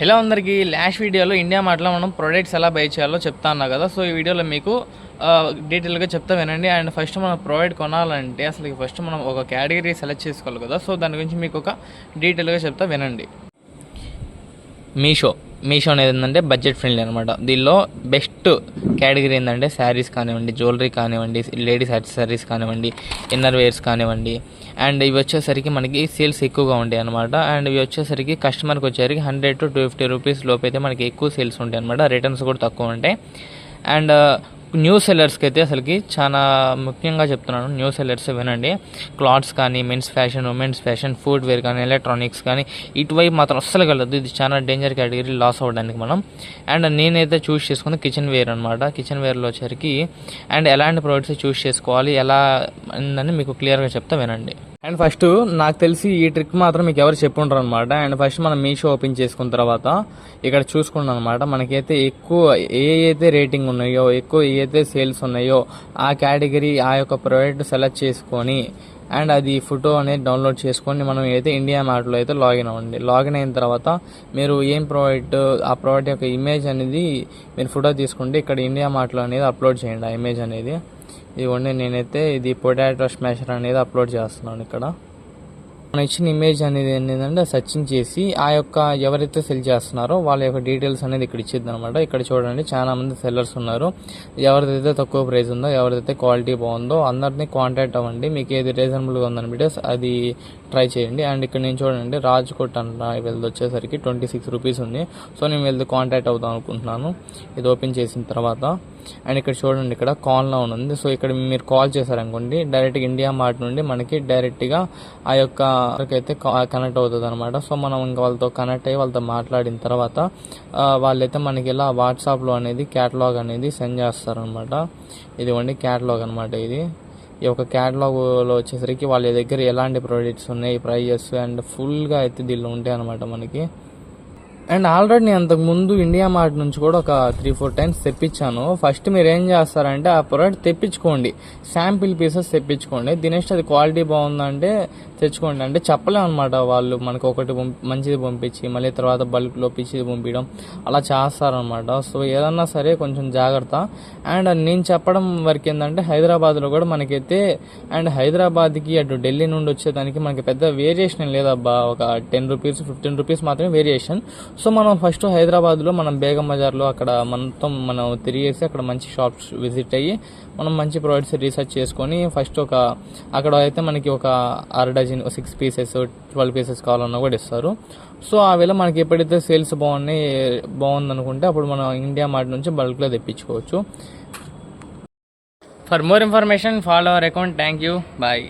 Hello అందరికీ, last వీడియోలో India మార్ట్లో మనం ప్రొడక్ట్స్ ఎలా బై చేయాలో చెప్తా ఉన్నా కదా. సో ఈ వీడియోలో మీకు డీటెయిల్గా చెప్తా వినండి. అండ్ ఫస్ట్ మనం ప్రోడక్ట్ కొనాలంటే అసలు ఫస్ట్ మనం ఒక కేటగిరీ సెలెక్ట్ చేసుకోవాలి కదా. సో దాని గురించి మీకు ఒక డీటెయిల్గా చెప్తా వినండి. మీషో అనేది ఏంటంటే బడ్జెట్ ఫ్రెండ్లీ అనమాట. దీనిలో బెస్ట్ కేటగిరీ ఏంటంటే శారీస్ కానివ్వండి, జ్యువెలరీ కానివ్వండి, లేడీస్ యాక్సెసరీస్ కానివ్వండి, ఇన్నర్ వేర్స్ కానివ్వండి. అండ్ ఇవి వచ్చేసరికి మనకి సేల్స్ ఎక్కువగా ఉంటాయి అనమాట. అండ్ ఇవి వచ్చేసరికి కస్టమర్కి వచ్చేసరికి 100 to 250 రూపీస్ లోపు అయితే మనకి ఎక్కువ సేల్స్ ఉంటాయి అనమాట. రిటర్న్స్ కూడా తక్కువ ఉంటాయి. అండ్ న్యూ సెల్లర్స్కి అయితే అసలుకి చాలా ముఖ్యంగా చెప్తున్నాను, న్యూ సెల్లర్స్ వినండి. క్లాత్స్ కానీ, men's fashion, women's fashion, footwear కానీ, ఎలక్ట్రానిక్స్ కానీ ఇటువైపు మాత్రం అస్సలు కలదు. ఇది చాలా డేంజర్ కేటగిరీ, లాస్ అవ్వడానికి మనం. అండ్ నేనైతే చూస్ చేసుకుంది కిచెన్ వేర్ అనమాట. కిచెన్ వేర్లో వచ్చరికి అండ్ ఎలాంటి ప్రోడక్ట్స్ చూస్ చేసుకోవాలి, ఎలా ఉందని మీకు క్లియర్గా చెప్తా వినండి. అండ్ ఫస్ట్ నాకు తెలిసి ఈ ట్రిక్ మాత్రం మీకు ఎవరు చెప్పుంటారు అనమాట. అండ్ ఫస్ట్ మనం మీషో ఓపెన్ చేసుకున్న తర్వాత ఇక్కడ చూసుకున్నాం అనమాట. మనకైతే ఎక్కువ ఏ అయితే రేటింగ్ ఉన్నాయో, ఎక్కువ ఏ అయితే సేల్స్ ఉన్నాయో ఆ కేటగిరీ, ఆ యొక్క ప్రోడక్ట్ సెలెక్ట్ చేసుకొని అండ్ అది ఫోటో అనేది డౌన్లోడ్ చేసుకొని మనం అయితే ఇండియా మార్ట్లో అయితే లాగిన్ అవ్వండి. లాగిన్ అయిన తర్వాత మీరు ఏం ప్రోడక్ట్, ఆ ప్రోడక్ట్ యొక్క ఇమేజ్ అనేది మీరు ఫోటో తీసుకుంటే ఇక్కడ ఇండియా మార్ట్లో అనేది అప్లోడ్ చేయండి. ఆ ఇమేజ్ అనేది ఇవ్వండి. నేనైతే ఇది పొటాటో స్మాషర్ అనేది అప్లోడ్ చేస్తున్నాను. ఇక్కడ మనం ఇచ్చిన ఇమేజ్ అనేది ఏంటంటే సర్చింగ్ చేసి ఆ యొక్క ఎవరైతే సెల్ చేస్తున్నారో వాళ్ళ యొక్క డీటెయిల్స్ అనేది ఇక్కడ ఇచ్చింది అనమాట. ఇక్కడ చూడండి, చాలా మంది సెల్లర్స్ ఉన్నారు. ఎవరిదైతే తక్కువ ప్రైస్ ఉందో, ఎవరిదైతే క్వాలిటీ బాగుందో అందరినీ కాంటాక్ట్ అవ్వండి. మీకు ఏది రీజనబుల్గా ఉందనిపితే అది ట్రై చేయండి. అండ్ ఇక్కడ నేను చూడండి, రాజ్కోట్ అంట వీళ్ళది వచ్చేసరికి 26 రూపీస్ ఉంది. సో నేను వీళ్ళది కాంటాక్ట్ అవుదాం అనుకుంటున్నాను ఇది ఓపెన్ చేసిన తర్వాత. అండ్ ఇక్కడ చూడండి, ఇక్కడ కాల్ నౌ ఉంది. సో ఇక్కడ మీరు కాల్ చేశారనుకోండి, డైరెక్ట్గా ఇండియా మార్ట్ నుండి మనకి డైరెక్ట్గా ఆ యొక్క అయితే కనెక్ట్ అవుతుంది అనమాట. సో మనం ఇంకా వాళ్ళతో కనెక్ట్ అయ్యి వాళ్ళతో మాట్లాడిన తర్వాత వాళ్ళైతే మనకి ఇలా వాట్సాప్లో అనేది క్యాటలాగ్ అనేది సెండ్ చేస్తారనమాట. ఇదిగోండి క్యాటలాగ్ అనమాట. ఇది ఈ యొక్క క్యాటలాగ్లో వచ్చేసరికి వాళ్ళ దగ్గర ఎలాంటి ప్రోడక్ట్స్ ఉన్నాయి, ప్రైజెస్ అండ్ ఫుల్గా అయితే దీనిలో ఉంటాయి అనమాట మనకి. అండ్ ఆల్రెడీ నేను అంతకుముందు ఇండియా మార్ట్ నుంచి కూడా ఒక 3-4 టైమ్స్ తెప్పించాను. ఫస్ట్ మీరు ఏం చేస్తారంటే ఆ ప్రోడక్ట్ తెప్పించుకోండి, శాంపిల్ పీసెస్ తెప్పించుకోండి. నెక్స్ట్ అది క్వాలిటీ బాగుందంటే తెచ్చుకోండి. అంటే చెప్పలేము అనమాట, వాళ్ళు మనకు ఒకటి మంచిది పంపించి మళ్ళీ తర్వాత బల్క్లో పిచ్చిది పంపించడం అలా చేస్తారనమాట. సో ఏదన్నా సరే కొంచెం జాగ్రత్త. అండ్ నేను చెప్పడం వరకు ఏంటంటే హైదరాబాద్లో కూడా మనకైతే, అండ్ హైదరాబాద్కి అటు ఢిల్లీ నుండి వచ్చేదానికి మనకి పెద్ద వేరియేషన్ లేదబ్బా, ఒక 10 రూపీస్ 15 రూపీస్ మాత్రమే వేరియేషన్. సో మనం ఫస్ట్ హైదరాబాద్లో మనం బేగం బజార్లో అక్కడ మొత్తం మనం తిరిగేసి అక్కడ మంచి షాప్స్ విజిట్ అయ్యి మనం మంచి ప్రోడక్ట్స్ రీసెర్చ్ చేసుకొని ఫస్ట్ అక్కడ అయితే మనకి ఒక 6 డజన్ 6 పీసెస్ 12 పీసెస్ కావాలన్నా కూడా ఇస్తారు. సో ఆ వేళ మనకి ఎప్పుడైతే సేల్స్ బాగుందనుకుంటే అప్పుడు మనం ఇండియా మార్ట్ నుంచి బల్క్లో తెప్పించుకోవచ్చు. For more information follow our account. Thank you, bye.